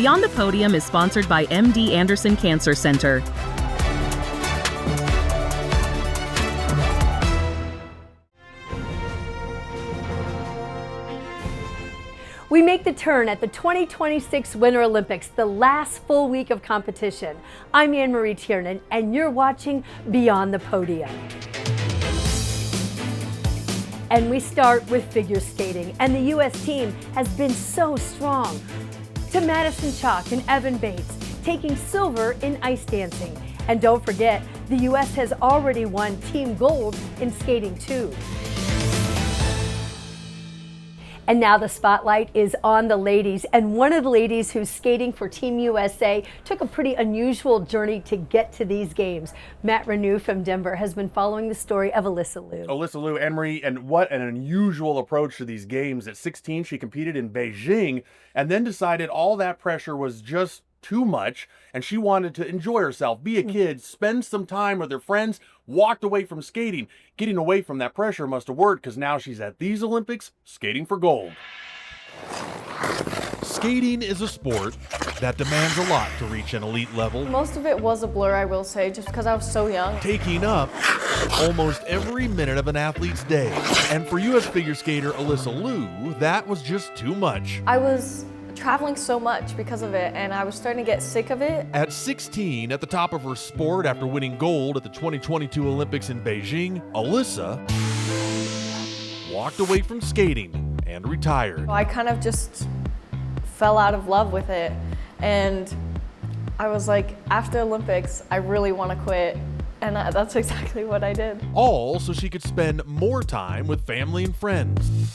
Beyond the Podium is sponsored by MD Anderson Cancer Center. We make the turn at the 2026 Winter Olympics, the last full week of competition. I'm Anne-Marie Tiernan, and you're watching Beyond the Podium. And we start with figure skating, and the U.S. team has been so strong. To Madison Chock and Evan Bates, taking silver in ice dancing. And don't forget, the U.S. has already won team gold in skating too. And now the spotlight is on the ladies, and one of the ladies who's skating for Team USA took a pretty unusual journey to get to these games. Matt Renew from Denver has been following the story of Alyssa Liu. Alyssa Liu, Anne-Marie, and what an unusual approach to these games. At 16, she competed in Beijing and then decided all that pressure was just too much, and she wanted to enjoy herself, be a kid, spend some time with her friends, walked away from skating. Getting away from that pressure must have worked, because now she's at these Olympics skating for gold. Skating is a sport that demands a lot to reach an elite level. Most of it was a blur, I will say, just because I was so young. Taking up almost every minute of an athlete's day. And for U.S. figure skater Alyssa Liu, that was just too much. I was traveling so much because of it, and I was starting to get sick of it. At 16, at the top of her sport after winning gold at the 2022 Olympics in Beijing, Alyssa walked away from skating and retired. I kind of just fell out of love with it, and I was like, after Olympics, I really want to quit. And that's exactly what I did. All so she could spend more time with family and friends.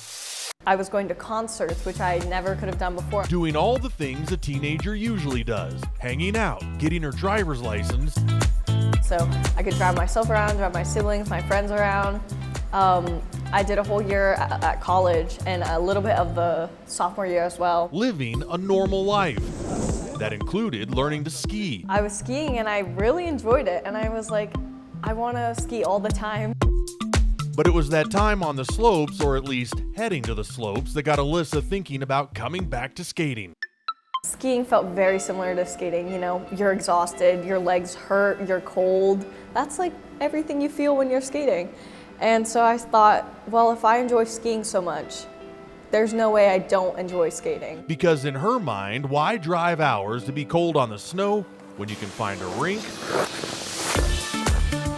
I was going to concerts, which I never could have done before. Doing all the things a teenager usually does. Hanging out, getting her driver's license. So I could drive myself around, drive my siblings, my friends around. I did a whole year at college and a little bit of the sophomore year as well. Living a normal life. That included learning to ski. I was skiing and I really enjoyed it, and I was like, I want to ski all the time. But it was that time on the slopes, or at least heading to the slopes, that got Alyssa thinking about coming back to skating. Skiing felt very similar to skating. You know, you're exhausted, your legs hurt, you're cold. That's like everything you feel when you're skating. And so I thought, well, if I enjoy skiing so much, there's no way I don't enjoy skating. Because in her mind, why drive hours to be cold on the snow when you can find a rink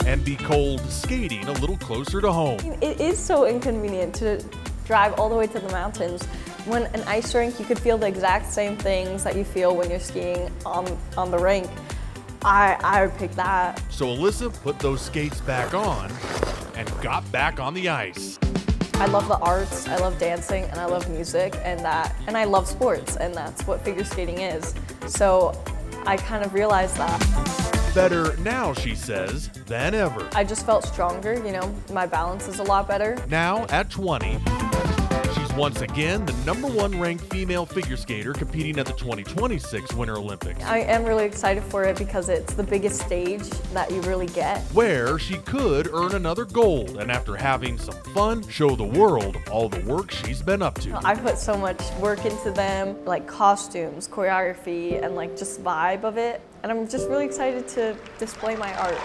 and be cold skating a little closer to home? It is so inconvenient to drive all the way to the mountains. When an ice rink, you could feel the exact same things that you feel when you're skiing on the rink. I would pick that. So Alyssa put those skates back on and got back on the ice. I love the arts, I love dancing, and I love music, and I love sports, and that's what figure skating is. So I kind of realized that. Better now, she says, than ever. I just felt stronger, you know, my balance is a lot better. Now, at 20, she's once again the #1 ranked female figure skater competing at the 2026 Winter Olympics. I am really excited for it because it's the biggest stage that you really get. Where she could earn another gold, and after having some fun, show the world all the work she's been up to. I put so much work into them, like costumes, choreography, and like just vibe of it. And I'm just really excited to display my art.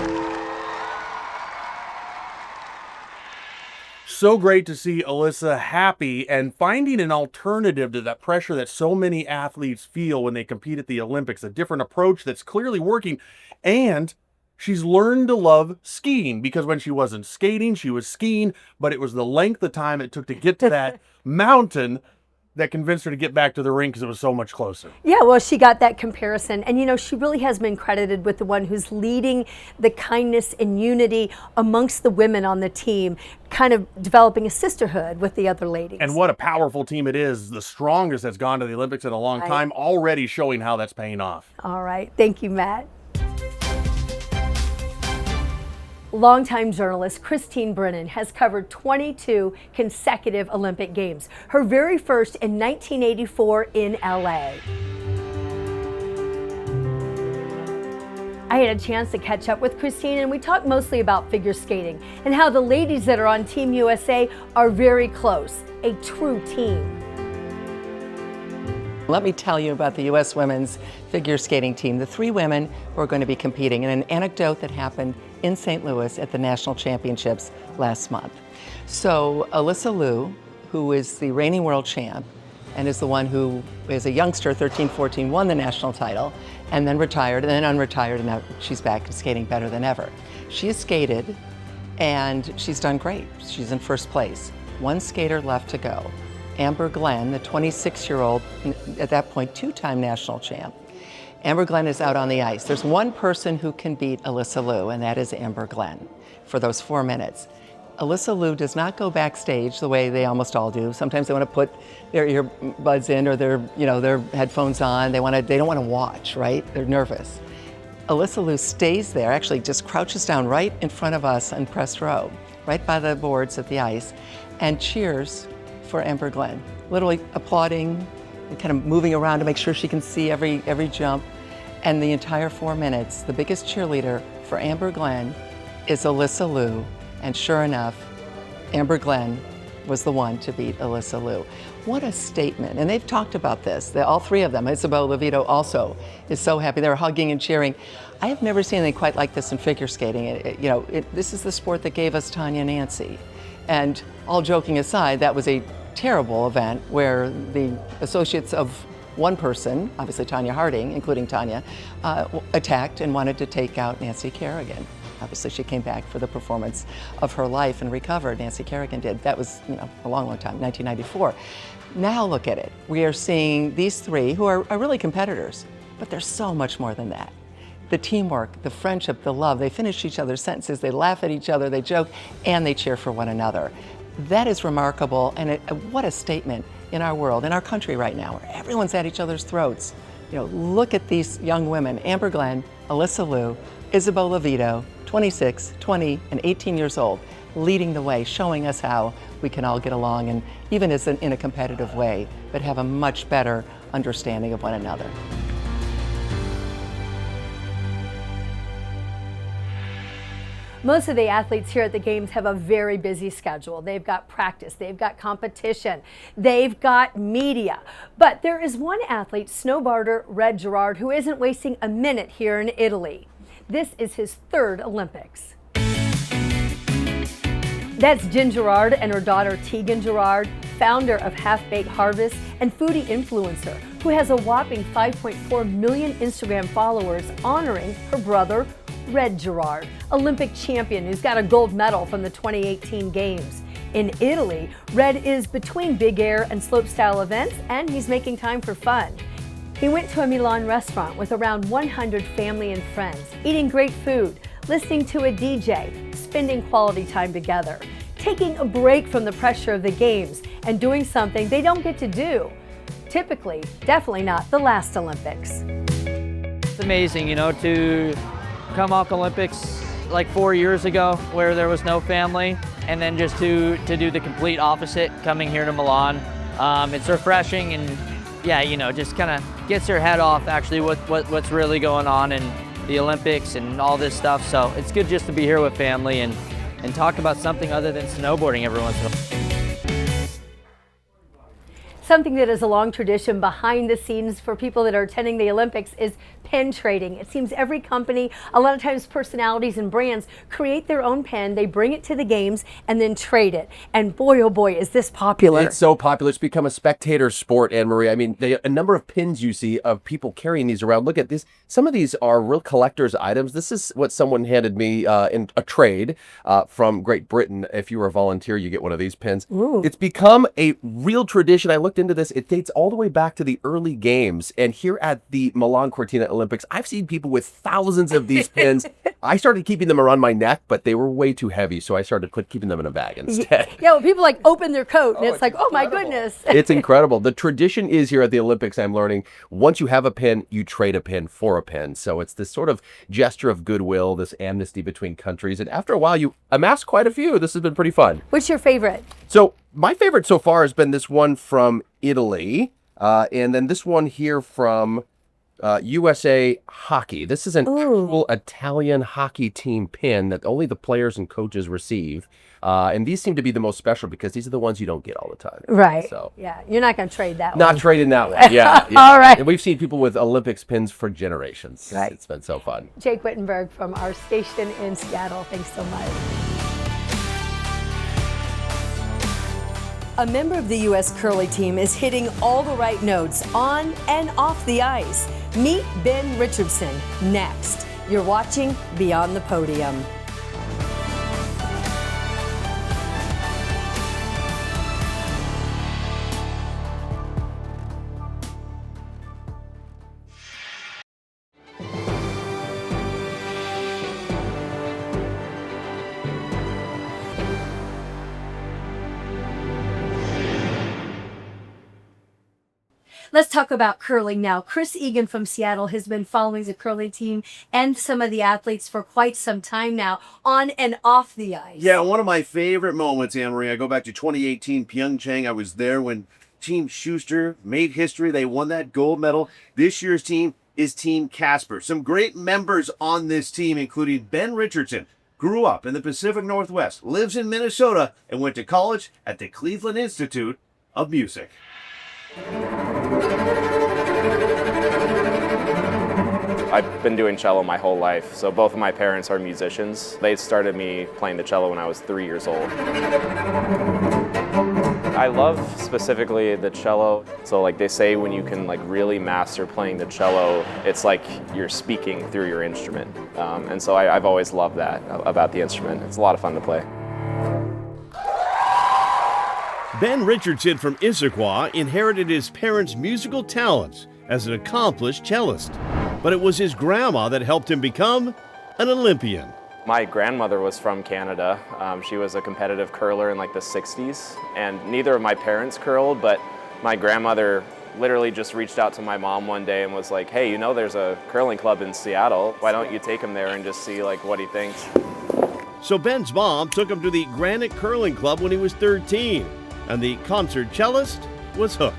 So great to see Alyssa happy and finding an alternative to that pressure that so many athletes feel when they compete at the Olympics, a different approach that's clearly working. And she's learned to love skiing, because when she wasn't skating, she was skiing, but it was the length of time it took to get to that mountain that convinced her to get back to the rink because it was so much closer. Yeah, well, she got that comparison. And, you know, she really has been credited with the one who's leading the kindness and unity amongst the women on the team, kind of developing a sisterhood with the other ladies. And what a powerful team it is. The strongest that's gone to the Olympics in a long time, already showing how that's paying off. All right. Thank you, Matt. Longtime journalist Christine Brennan has covered 22 consecutive Olympic Games, her very first in 1984 in LA. I had a chance to catch up with Christine, and we talked mostly about figure skating and how the ladies that are on Team USA are very close, a true team. Let me tell you about the U.S. women's figure skating team, the 3 women who are going to be competing, and an anecdote that happened in St. Louis at the National Championships last month. So Alyssa Liu, who is the reigning world champ, and is the one who, as a youngster, 13, 14, won the national title, and then retired, and then unretired, and now she's back skating better than ever. She has skated, and she's done great. She's in first place. 1 skater left to go. Amber Glenn, the 26-year-old, at that point, 2-time national champ. Amber Glenn is out on the ice. There's one person who can beat Alyssa Liu, and that is Amber Glenn for those 4 minutes. Alyssa Liu does not go backstage the way they almost all do. Sometimes they want to put their earbuds in or their headphones on. They don't want to watch, right? They're nervous. Alyssa Liu stays there, actually just crouches down right in front of us on press row, right by the boards at the ice, and cheers for Amber Glenn, literally applauding and kind of moving around to make sure she can see every jump. And the entire 4 minutes, the biggest cheerleader for Amber Glenn is Alyssa Liu. And sure enough, Amber Glenn was the one to beat Alyssa Liu. What a statement. And they've talked about this. All 3 of them. Isabella Levito also is so happy. They're hugging and cheering. I have never seen anything quite like this in figure skating. This is the sport that gave us Tanya Nancy. And all joking aside, that was a terrible event where the associates of one person, obviously Tanya Harding, including Tanya, attacked and wanted to take out Nancy Kerrigan. Obviously, she came back for the performance of her life and recovered. Nancy Kerrigan did. That was, a long, long time, 1994. Now look at it. We are seeing these 3 who are really competitors, but there's so much more than that. The teamwork, the friendship, the love, they finish each other's sentences, they laugh at each other, they joke, and they cheer for one another. That is remarkable, and what a statement in our world, in our country right now, where everyone's at each other's throats. Look at these young women, Amber Glenn, Alyssa Liu, Isabel Levito, 26, 20, and 18 years old, leading the way, showing us how we can all get along, and even in a competitive way, but have a much better understanding of one another. Most of the athletes here at the Games have a very busy schedule. They've got practice, they've got competition, they've got media. But there is one athlete, snowboarder Red Gerard, who isn't wasting a minute here in Italy. This is his 3rd Olympics. That's Jen Gerard and her daughter Tegan Gerard, founder of Half Baked Harvest and foodie influencer, who has a whopping 5.4 million Instagram followers, honoring her brother Red Gerard, Olympic champion who's got a gold medal from the 2018 Games. In Italy, Red is between big air and slopestyle events, and he's making time for fun. He went to a Milan restaurant with around 100 family and friends, eating great food, listening to a DJ, spending quality time together, taking a break from the pressure of the Games, and doing something they don't get to do. Typically, definitely not the last Olympics. It's amazing, to come off Olympics like 4 years ago where there was no family, and then just to do the complete opposite, coming here to Milan. It's refreshing, and just kind of gets your head off actually what's really going on in the Olympics and all this stuff. So it's good just to be here with family and talk about something other than snowboarding every once in a while. Something that is a long tradition behind the scenes for people that are attending the Olympics is pen trading. It seems every company, a lot of times personalities and brands, create their own pen, they bring it to the Games, and then trade it. And boy, oh boy, is this popular. It's so popular. It's become a spectator sport, Anne-Marie. I mean, a number of pins you see of people carrying these around. Look at this. Some of these are real collector's items. This is what someone handed me in a trade from Great Britain. If you were a volunteer, you get one of these pins. Ooh. It's become a real tradition. I looked into this. It dates all the way back to the early Games. And here at the Milan Cortina Olympics, I've seen people with thousands of these pins. I started keeping them around my neck, but they were way too heavy, so I started keeping them in a bag instead. Yeah, well, people open their coat, and it's like, oh my goodness. It's incredible. The tradition is here at the Olympics, I'm learning, once you have a pin, you trade a pin for a pin. So it's this sort of gesture of goodwill, this amnesty between countries. And after a while, you amass quite a few. This has been pretty fun. What's your favorite? So my favorite so far has been this one from Italy, and then this one here from USA Hockey. This is an actual Italian hockey team pin that only the players and coaches receive. And these seem to be the most special because these are the ones you don't get all the time. Right. So Yeah, you're not going to trade that one. not trading that one. Yeah. All right. And we've seen people with Olympics pins for generations. Right. It's been so fun. Jake Wittenberg from our station in Seattle. Thanks so much. A member of the U.S. curling team is hitting all the right notes on and off the ice. Meet Ben Richardson next. You're watching Beyond the Podium. Let's talk about curling now. Chris Egan from Seattle has been following the curling team and some of the athletes for quite some time now, on and off the ice. Yeah, one of my favorite moments, Anne-Marie, I go back to 2018 Pyeongchang. I was there when Team Schuster made history. They won that gold medal. This year's team is Team Casper. Some great members on this team, including Ben Richardson. Grew up in the Pacific Northwest, lives in Minnesota, and went to college at the Cleveland Institute of Music. I've been doing cello my whole life, so both of my parents are musicians. They started me playing the cello when I was 3 years old. I love specifically the cello. So like they say, when you can like really master playing the cello, it's like you're speaking through your instrument. And so I've always loved that about the instrument. It's a lot of fun to play. Ben Richardson from Issaquah inherited his parents' musical talents as an accomplished cellist, but it was his grandma that helped him become an Olympian. My grandmother was from Canada. She was a competitive curler in like the 60s, and neither of my parents curled, but my grandmother literally just reached out to my mom one day and was like, hey, you know there's a curling club in Seattle. Why don't you take him there and just see like what he thinks? So Ben's mom took him to the Granite Curling Club when he was 13, and the concert cellist was hooked.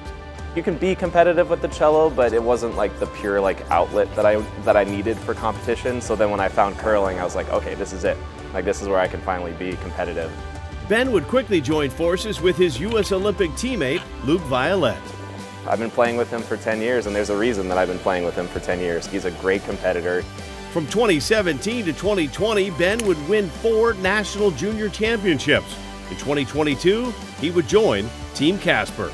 You can be competitive with the cello, but it wasn't like the pure like outlet that I needed for competition. So then when I found curling, I was like, okay, this is it. Like this is where I can finally be competitive. Ben would quickly join forces with his U.S. Olympic teammate, Luke Violette. I've been playing with him for 10 years, and there's a reason that I've been playing with him for 10 years. He's a great competitor. From 2017 to 2020, Ben would win 4 national junior championships. In 2022, he would join Team Casper.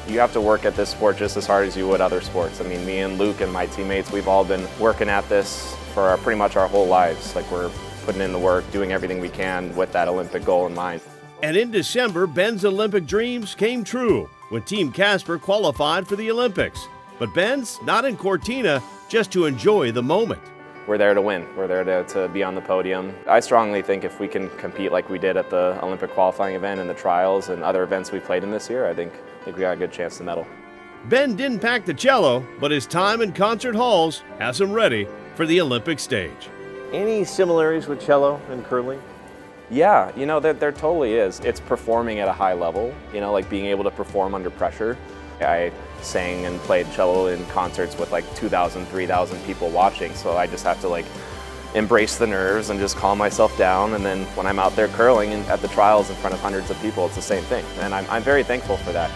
You have to work at this sport just as hard as you would other sports. I mean, me and Luke and my teammates, we've all been working at this for pretty much our whole lives. Like we're putting in the work, doing everything we can with that Olympic goal in mind. And in December, Ben's Olympic dreams came true when Team Casper qualified for the Olympics. But Ben's not in Cortina just to enjoy the moment. We're there to win. We're there to be on the podium. I strongly think if we can compete like we did at the Olympic qualifying event and the trials and other events we played in this year, I think we got a good chance to medal. Ben didn't pack the cello, but his time in concert halls has him ready for the Olympic stage. Any similarities with cello and curling? Yeah, you know, there totally is. It's performing at a high level, you know, like being able to perform under pressure. I sang and played cello in concerts with like 2,000, 3,000 people watching, so I just have to like embrace the nerves and just calm myself down, and then when I'm out there curling and at the trials in front of hundreds of people, it's the same thing, and I'm very thankful for that.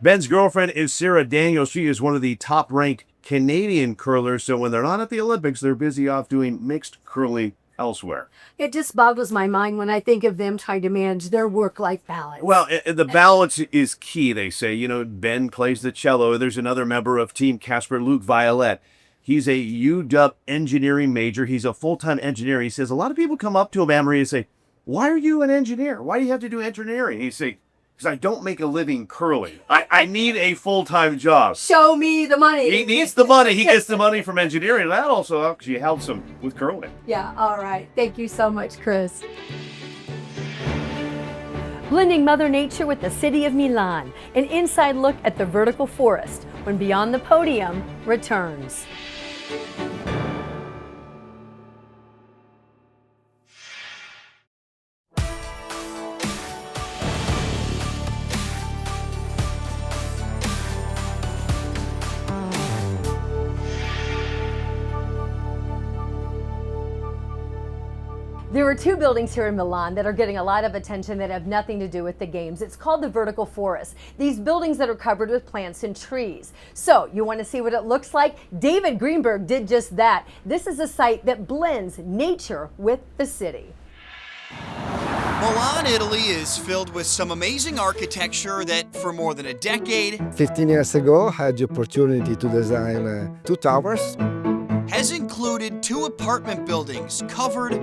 Ben's girlfriend is Sarah Daniels. She is one of the top-ranked Canadian curlers, so when they're not at the Olympics, they're busy off doing mixed curling elsewhere. It just boggles my mind when I think of them trying to manage their work-life balance. Well, the balance is key, they say. You know, Ben plays the cello. There's another member of Team Casper, Luke Violette. He's a UW engineering major. He's a full-time engineer. He says a lot of people come up to him, Anne-Marie, and say, why are you an engineer? Why do you have to do engineering? He says, because I don't make a living curling. I need a full-time job. Show me the money. He needs the money. He gets the money from engineering. That also actually helps him with curling. Yeah, all right. Thank you so much, Chris. Blending Mother Nature with the city of Milan. An inside look at the vertical forest when Beyond the Podium returns. are two buildings here in Milan that are getting a lot of attention that have nothing to do with the games. It's called the vertical forest. These buildings that are covered with plants and trees. So you want to see what it looks like? David Greenberg did just that. This is a site that blends nature with the city. Milan, Italy is filled with some amazing architecture that for more than a decade 15 years ago, I had the opportunity to design 2 towers. Has included 2 apartment buildings covered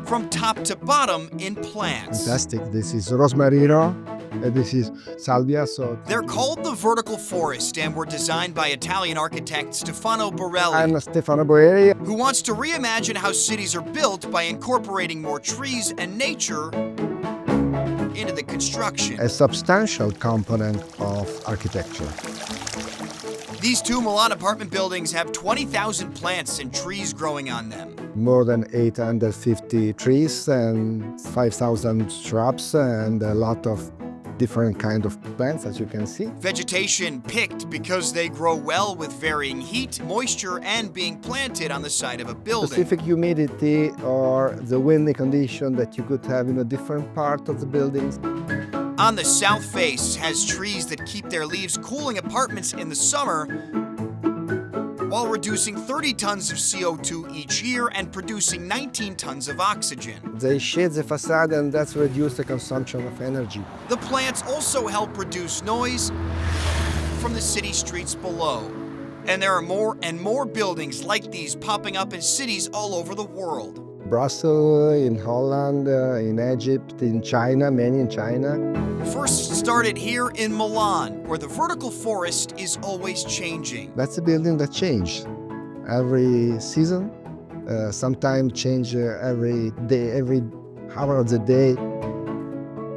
from top to bottom in plants. Fantastic. This is Rosmarino and this is Salvia. So they're called the vertical forest and were designed by Italian architect Stefano Borelli. I'm Stefano Borelli, who wants to reimagine how cities are built by incorporating more trees and nature into the construction. A substantial component of architecture. These 2 Milan apartment buildings have 20,000 plants and trees growing on them. More than 850 trees and 5,000 shrubs and a lot of different kind of plants, as you can see. Vegetation picked because they grow well with varying heat, moisture, and being planted on the side of a building. Specific humidity or the windy condition that you could have in a different part of the buildings. On the south face has trees that keep their leaves cooling apartments in the summer while reducing 30 tons of CO2 each year and producing 19 tons of oxygen. They shade the facade and that's reduce the consumption of energy. The plants also help reduce noise from the city streets below. And there are more and more buildings like these popping up in cities all over the world. Brussels, in Holland, in Egypt, in China, many in China. First started here in Milan, where the vertical forest is always changing. That's a building that changes every season, sometimes change every day, every hour of the day.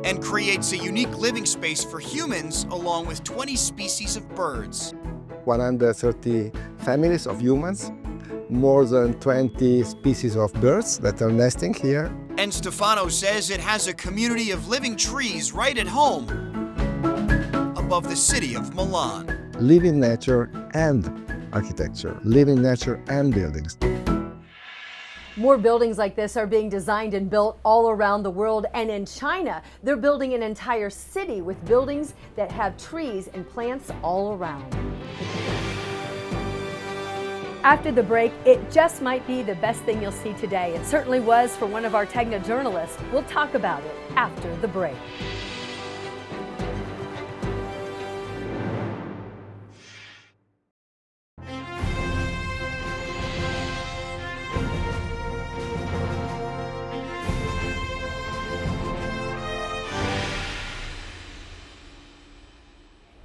And creates a unique living space for humans along with 20 species of birds. 130 families of humans. More than 20 species of birds that are nesting here. And Stefano says it has a community of living trees right at home above the city of Milan. Living nature and architecture, living nature and buildings. More buildings like this are being designed and built all around the world, and in China, they're building an entire city with buildings that have trees and plants all around. After the break, it just might be the best thing you'll see today. It certainly was for one of our Tegna journalists. We'll talk about it after the break.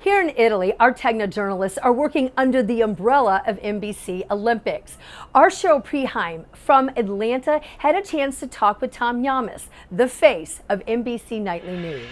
Here in Italy, our Tegna journalists are working under the umbrella of NBC Olympics. Our show Preheim from Atlanta had a chance to talk with Tom Yamas, the face of NBC Nightly News.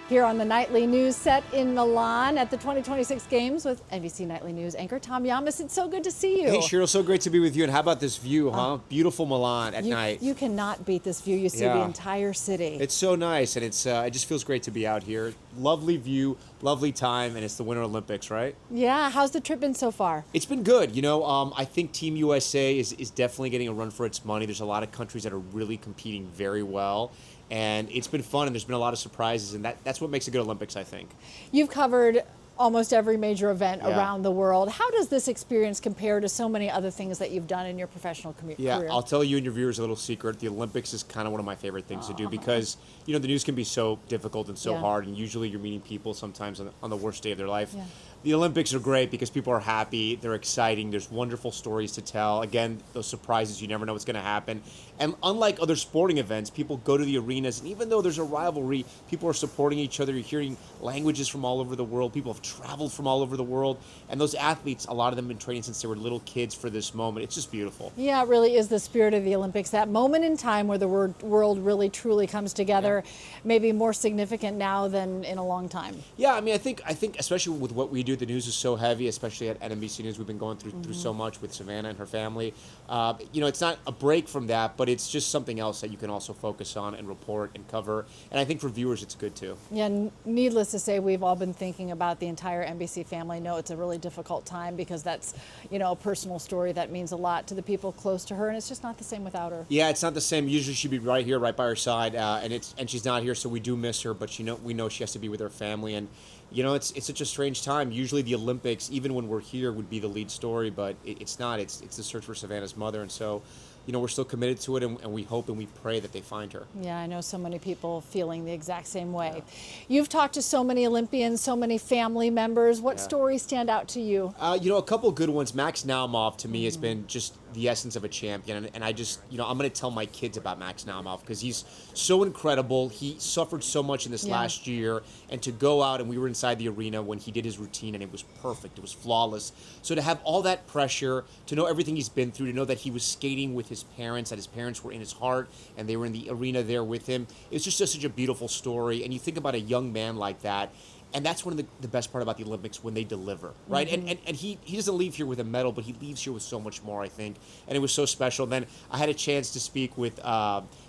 Here on the Nightly News set in Milan at the 2026 Games with NBC Nightly News anchor Tom Yamas. It's so good to see you. Hey, Cheryl, so great to be with you. And how about this view, huh? Beautiful Milan at night. You cannot beat this view. You see the entire city. It's so nice, and it just feels great to be out here. Lovely view, lovely time, and it's the Winter Olympics, right? Yeah. How's the trip been so far? It's been good. You know, I think Team USA is definitely getting a run for its money. There's a lot of countries that are really competing very well. And it's been fun, and there's been a lot of surprises, and that's what makes a good Olympics, I think. You've covered almost every major event around the world. How does this experience compare to so many other things that you've done in your professional career? Yeah, I'll tell you and your viewers a little secret. The Olympics is kind of one of my favorite things to do because, you know, the news can be so difficult and so hard, and usually you're meeting people sometimes on the worst day of their life. Yeah. The Olympics are great because people are happy, they're exciting, there's wonderful stories to tell. Again, those surprises, you never know what's going to happen. And unlike other sporting events, people go to the arenas, and even though there's a rivalry, people are supporting each other. You're hearing languages from all over the world. People have traveled from all over the world. And those athletes, a lot of them have been training since they were little kids for this moment. It's just beautiful. Yeah, it really is the spirit of the Olympics, that moment in time where the world really, truly comes together, maybe more significant now than in a long time. Yeah, I mean, I think especially with what we do, do. The news is so heavy, especially at NBC News. We've been going through so much with Savannah and her family. It's not a break from that, but it's just something else that you can also focus on and report and cover. And I think for viewers, it's good too. Yeah, needless to say, we've all been thinking about the entire NBC family. No, it's a really difficult time because that's, a personal story that means a lot to the people close to her, and it's just not the same without her. Yeah, it's not the same. Usually she'd be right here, right by her side, and she's not here, so we do miss her. But we know she has to be with her family, and it's such a strange time. Usually the Olympics, even when we're here, would be the lead story, but it's not. It's the search for Savannah's mother, and so we're still committed to it, and we hope and we pray that they find her. Yeah, I know so many people feeling the exact same way. Yeah. You've talked to so many Olympians, so many family members. What stories stand out to you? A couple good ones. Max Naumov, to me, has been just the essence of a champion, and I just, I'm going to tell my kids about Max Naumov because he's so incredible. He suffered so much in this last year, and to go out, and we were inside the arena when he did his routine, and it was perfect. It was flawless. So to have all that pressure, to know everything he's been through, to know that he was skating with his parents, that his parents were in his heart, and they were in the arena there with him, it's just such a beautiful story. And you think about a young man like that, and that's one of the best part about the Olympics, when they deliver, right? And he doesn't leave here with a medal, but he leaves here with so much more, I think. And it was so special. Then I had a chance to speak with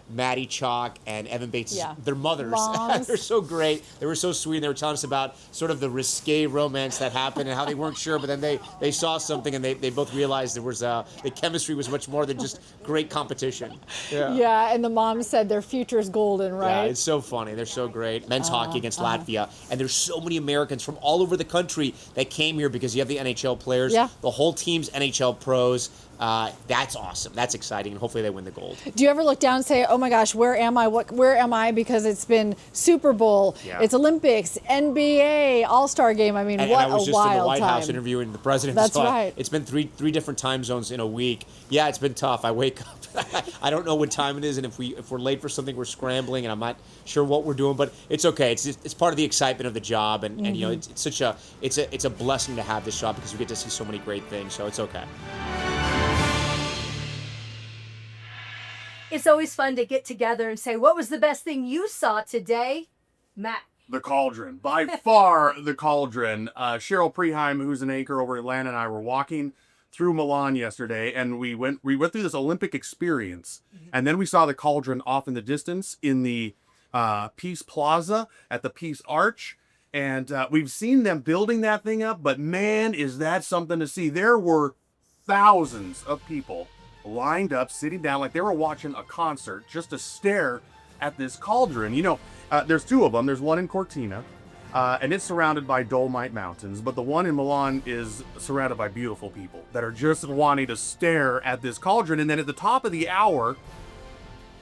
Maddie Chalk and Evan Bates, their mothers. They're so great. They were so sweet. They were telling us about sort of the risque romance that happened and how they weren't sure, but then they saw something and they both realized there was the chemistry was much more than just great competition. Yeah, and the mom said their future is golden, right? Yeah, it's so funny. They're so great. Men's hockey against Latvia, and there's so many Americans from all over the country that came here because you have the NHL players. Yeah. The whole team's NHL pros. That's awesome. That's exciting, and hopefully they win the gold. Do you ever look down and say, oh my gosh, where am I? Where am I? Because it's been Super Bowl, it's Olympics, NBA, All-Star Game. I mean, what a wild time. I was just in the White House interviewing the president. That's right. It's been three different time zones in a week. Yeah, it's been tough. I wake up. I don't know what time it is, and if we're late for something, we're scrambling, and I'm not sure what we're doing, but it's okay. It's part of the excitement of the job, and it's a blessing to have this job because we get to see so many great things. So it's okay. It's always fun to get together and say, what was the best thing you saw today, Matt? The Cauldron. By far, the Cauldron. Cheryl Preheim, who's an anchor over at Atlanta, and I were walking through Milan yesterday, and we went through this Olympic experience, and then we saw the Cauldron off in the distance in the Peace Plaza at the Peace Arch, and we've seen them building that thing up, but man, is that something to see. There were thousands of people lined up, sitting down like they were watching a concert just to stare at this cauldron. There's two of them. There's one in Cortina, and it's surrounded by Dolomite Mountains, but the one in Milan is surrounded by beautiful people that are just wanting to stare at this cauldron. And then at the top of the hour,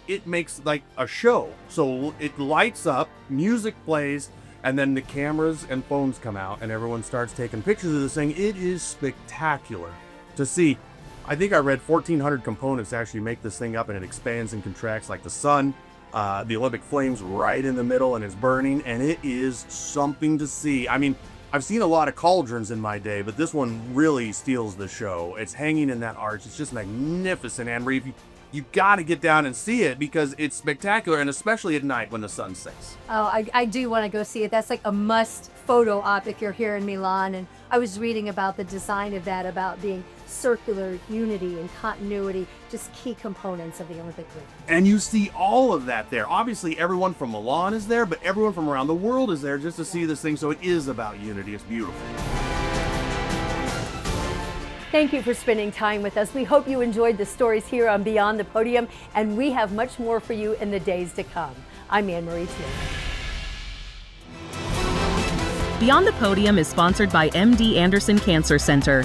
it makes like a show. So it lights up, music plays, and then the cameras and phones come out, and everyone starts taking pictures of this thing. It is spectacular to see. I think I read 1,400 components actually make this thing up, and it expands and contracts like the sun. The Olympic flames right in the middle, and it's burning, and it is something to see. I mean, I've seen a lot of cauldrons in my day, but this one really steals the show. It's hanging in that arch. It's just magnificent, Anne-Marie. You got to get down and see it because it's spectacular, and especially at night when the sun sets. Oh, I do want to go see it. That's like a must photo op if you're here in Milan. And I was reading about the design of that, about being circular, unity and continuity, just key components of the Olympic Week. And you see all of that there. Obviously, everyone from Milan is there, but everyone from around the world is there just to see this thing. So it is about unity. It's beautiful. Thank you for spending time with us. We hope you enjoyed the stories here on Beyond the Podium, and we have much more for you in the days to come. I'm Anne-Marie Taylor. Beyond the Podium is sponsored by MD Anderson Cancer Center.